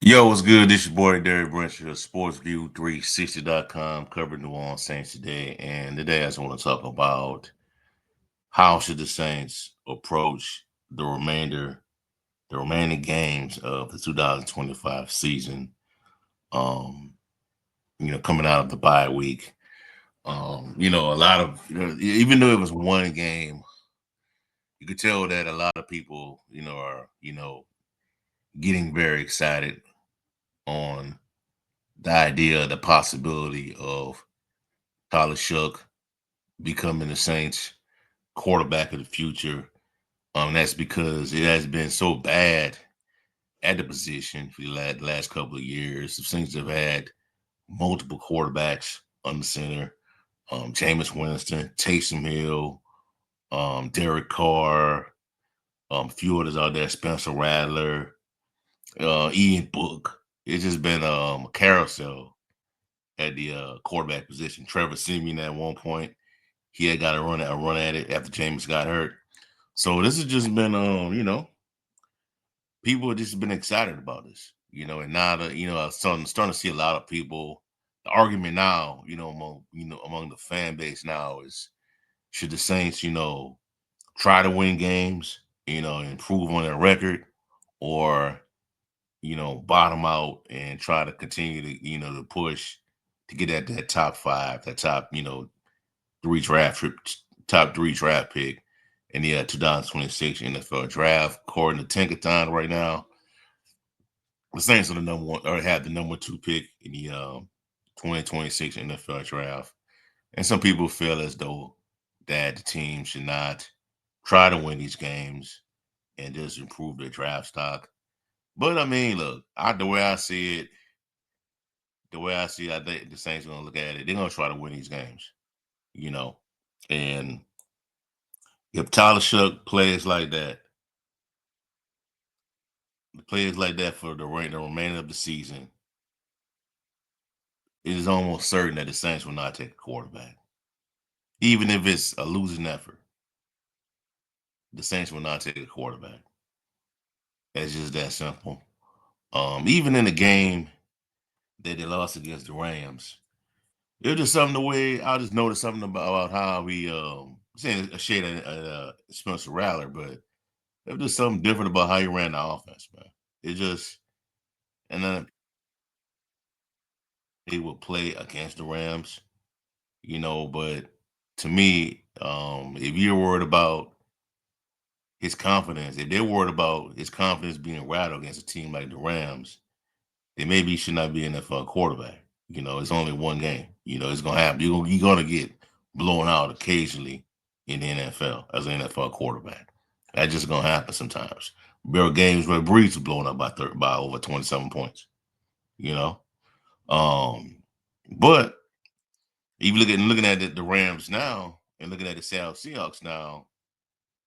Yo, what's good? This your boy Derek Brencher of SportsView360.com covering New Orleans Saints today. And today I just want to talk about how should the Saints approach the remaining games of the 2025 season. Um, coming out of the bye week. A lot of even though it was one game, you could tell that a lot of people, are getting very excited on the idea, the possibility of Tyler Shook becoming the Saints quarterback of the future. That's because it has been so bad at the position for the last couple of years. The Saints have had multiple quarterbacks on the center. Jameis Winston, Taysom Hill, Derek Carr, a few others out there, Spencer Rattler, Ian Book. It's just been a carousel at the quarterback position. Trevor Siemian at one point, he had got a run at it after James got hurt. So this has just been, people have just been excited about this, and now I'm starting to see a lot of people. The argument now, among the fan base now is should the Saints, try to win games, improve on their record, or bottom out and try to continue to, to push to get at that top five, that top, three draft top three draft pick in the 2026 NFL draft. According to Tinkathon right now, the Saints are the number one or have the number two pick in the 2026 NFL draft. And some people feel as though that the team should not try to win these games and just improve their draft stock. But I mean, look, the way I see it, I think the Saints are gonna look at it. They're gonna try to win these games, you know. And if Tyler Shook plays like that for the remainder of the season, it is almost certain that the Saints will not take a quarterback. Even if it's a losing effort, the Saints will not take a quarterback. It's just that simple. Even in the game that they lost against the Rams, it was just something the way I just noticed something about how we saying a shade at Spencer Rattler, but it was just something different about how he ran the offense, man. It just and then he would play against the Rams, but to me, if you're worried about his confidence, if they're worried about his confidence being rattled against a team like the Rams, then maybe he should not be an NFL quarterback. It's only one game. It's gonna happen. You're gonna get blown out occasionally in the NFL as an NFL quarterback. That's just gonna happen sometimes. There are games where Breeze was blown up by over 27 points. You know, um, but even looking at the Rams now and looking at the Seattle Seahawks now,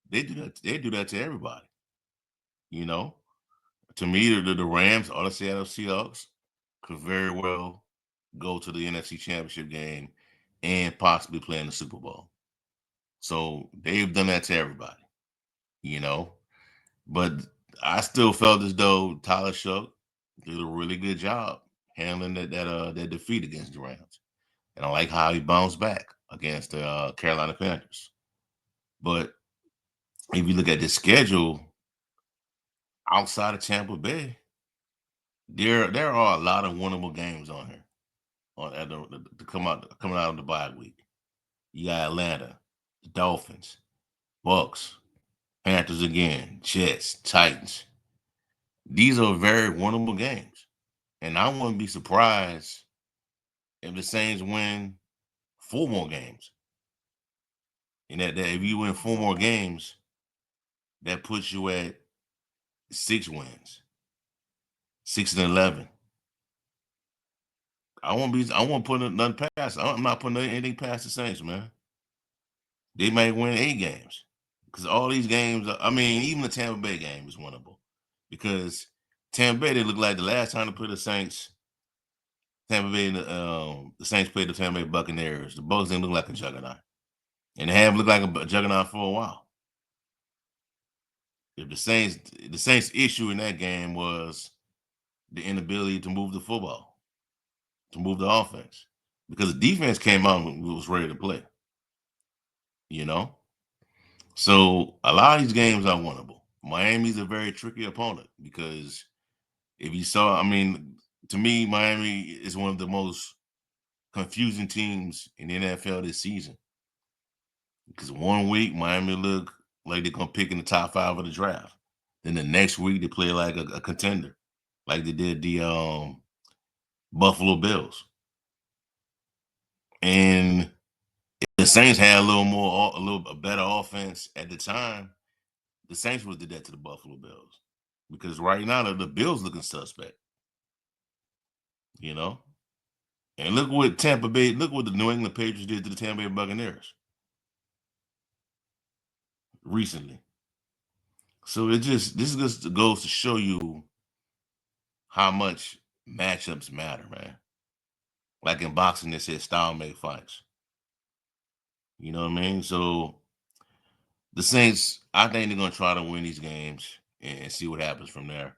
they do that. They do that to everybody. You know, to me, the Rams or the Seattle Seahawks could very well go to the NFC Championship game and possibly play in the Super Bowl. So they've done that to everybody, you know. But I still felt as though Tyler Shook did a really good job handling that defeat against the Rams, and I like how he bounced back against the Carolina Panthers. But if you look at the schedule outside of Tampa Bay, there are a lot of winnable games on here on to coming out of the bye week. You got Atlanta, the Dolphins, Bucks, Panthers again, Jets, Titans. These are very winnable games. And I wouldn't be surprised if the Saints win four more games. And that if you win four more games, that puts you at 6 wins, 6-11. I won't put nothing past. I'm not putting anything past the Saints, man. They might win 8 games. Because all these games, I mean, even the Tampa Bay game is winnable. Because Tampa Bay, they look like the last time to play the Saints. Tampa Bay, the Saints played the Tampa Bay Buccaneers. The Bucks didn't look like a juggernaut, and they have looked like a juggernaut for a while. If the Saints issue in that game was the inability to move the football, to move the offense, because the defense came out and was ready to play. You know, so a lot of these games are winnable. Miami's a very tricky opponent because if you saw, I mean, to me, Miami is one of the most confusing teams in the NFL this season. Because one week Miami look like they're gonna pick in the top 5 of the draft. Then the next week they play like a contender, like they did the Buffalo Bills. And the Saints had a little better offense at the time. The Saints would have did that to the Buffalo Bills because right now the Bills looking suspect. You know, and look what Tampa Bay, look what the New England Patriots did to the Tampa Bay Buccaneers recently. So this just goes to show you how much matchups matter, man. Like in boxing, they said style make fights. You know what I mean? So the Saints, I think they're gonna try to win these games and see what happens from there.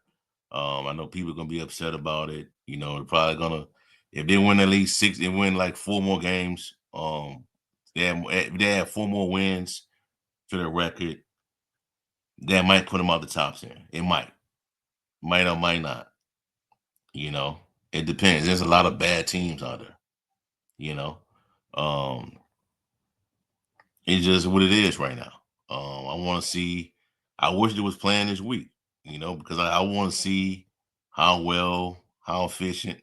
I know people are gonna be upset about it. You know, they're probably gonna if they win at least 6, they win like 4 more games. If they have 4 more wins to their record, that might put them out the top 10. It might or might not. You know, it depends. There's a lot of bad teams out there. You know, um, it's just what it is right now. I want to see. I wish it was playing this week. You know, because I want to see how efficient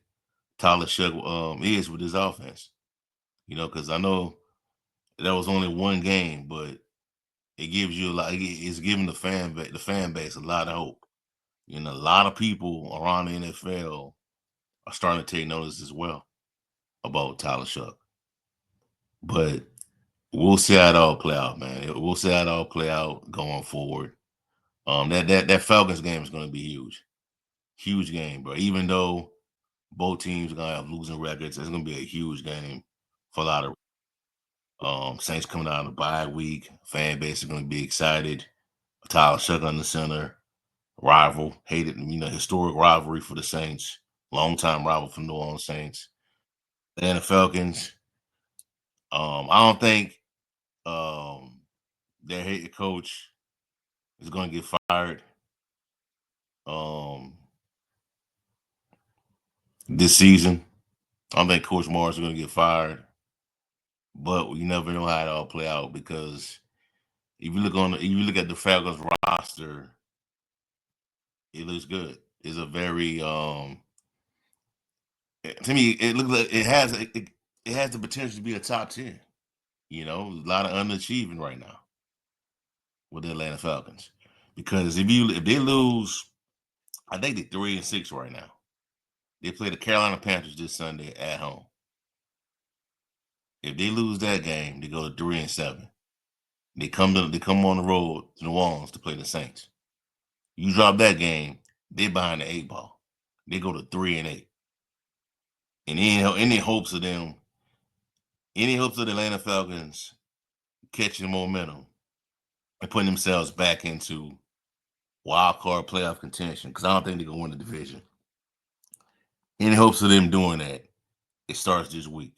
Tyler Shuck is with his offense. You know, because I know that was only one game, but it gives you a lot. It's giving the fan base a lot of hope. You know, a lot of people around the NFL are starting to take notice as well about Tyler Shuck. But we'll see how it all play out, man. We'll see how it all play out going forward. That Falcons game is going to be huge game, bro. Even though both teams are gonna have losing records, it's going to be a huge game for a lot of Saints coming out of the bye week. Fan base is going to be excited. Tyler Shuck on the center, rival, hated, historic rivalry for the Saints, longtime rival for New Orleans Saints. And the Falcons. I don't think um, their head coach is going to get fired um, this season. I don't think Coach Morris is going to get fired, but you never know how it all play out because if you look at the Falcons roster, it looks good. It's a very to me it looks like it has the potential to be a top 10. You know, a lot of underachieving right now with the Atlanta Falcons because if they lose, I think they're 3-6 right now. They play the Carolina Panthers this Sunday at home. If they lose that game, they go to 3-7. They come on the road to New Orleans to play the Saints. You drop that game, they're behind the 8 ball. They go to 3-8. And any hopes of them, any hopes of the Atlanta Falcons catching momentum and putting themselves back into wild card playoff contention, because I don't think they're gonna win the division. Any hopes of them doing that, it starts this week.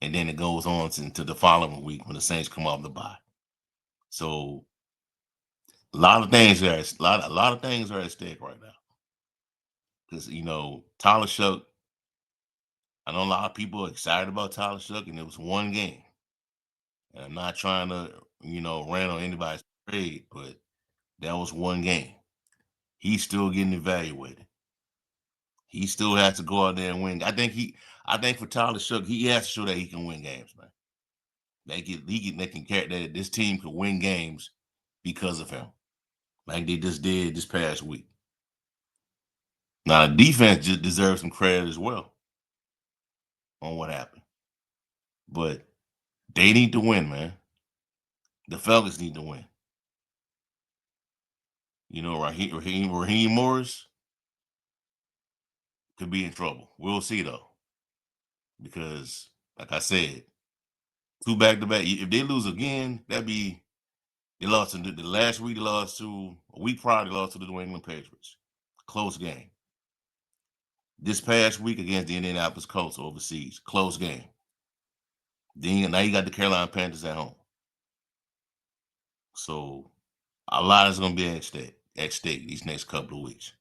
And then it goes on into the following week when the Saints come off the bye. So a lot of things are at stake right now. Because Tyler Shuck, I know a lot of people are excited about Tyler Shuck, and it was one game. And I'm not trying to, rant on anybody's parade, but that was one game. He's still getting evaluated. He still has to go out there and win. I think for Tyler Shuck, he has to show that he can win games, man. They can carry that this team can win games because of him, like they just did this past week. Now the defense just deserves some credit as well on what happened, but they need to win, man. The Falcons need to win. Raheem Morris could be in trouble. We'll see though, because like I said, 2 back-to-back. If they lose again, they lost to the last week. They lost to a week prior. They lost to the New England Patriots. Close game. This past week against the Indianapolis Colts overseas, close game. Then now you got the Carolina Panthers at home. So a lot is going to be at stake these next couple of weeks.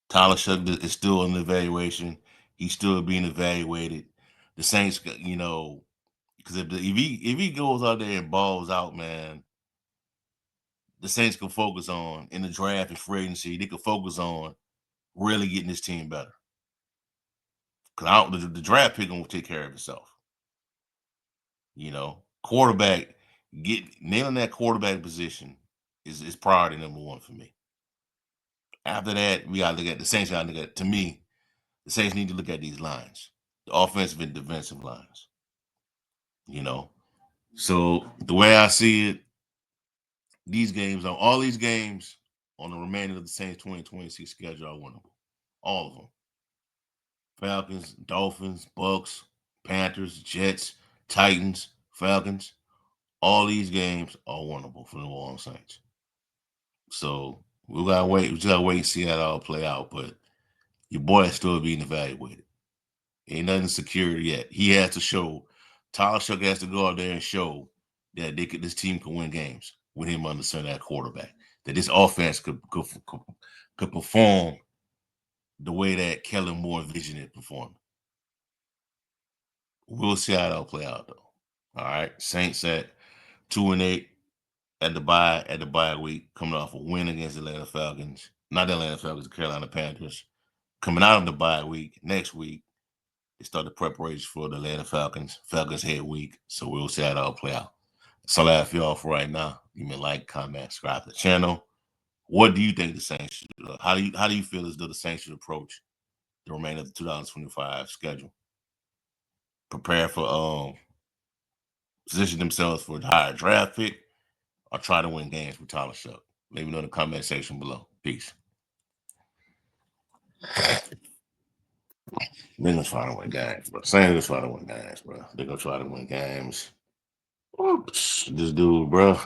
Tyler Shuck is still in evaluation. He's still being evaluated. The Saints, because if he goes out there and balls out, man, the Saints can focus on in the draft and free agency. They can focus on really getting this team better. Because the draft pick will take care of itself. Quarterback, nailing that quarterback position is priority number one for me. After that, we gotta look at the Saints. Gotta look at, to me, the Saints need to look at these lines, the offensive and defensive lines. You know, so the way I see it, all these games on the remainder of the Saints 2026 schedule are winnable. All of them. Falcons, Dolphins, Bucks, Panthers, Jets, Titans, Falcons. All these games are winnable for the New Orleans Saints. So we gotta wait. We just gotta wait and see how it all play out. But your boy is still being evaluated. Ain't nothing secure yet. He has to show. Tyler Shuck has to go out there and show that this team can win games with him under center at quarterback. That this offense could perform the way that Kellen Moore envisioned it performing. We'll see how it'll play out though. All right. Saints at 2-8 at the bye week, coming off a win against the Atlanta Falcons. Not the Atlanta Falcons, the Carolina Panthers. Coming out of the bye week, next week, they start the preparation for the Atlanta Falcons. Falcons head week. So we'll see how it all play out. That's all I have for y'all for right now. Give me a like, comment, subscribe to the channel. What do you think the Saints should do? How do you feel as though the Saints should approach the remainder of the 2025 schedule? Prepare for position themselves for a higher draft pick or try to win games with Tyler Shuck? Let me know in the comment section below. Peace. They're gonna try to win games, bro. Saints gonna try to win games, bro. They're gonna try to win games. Oops, this dude, bro.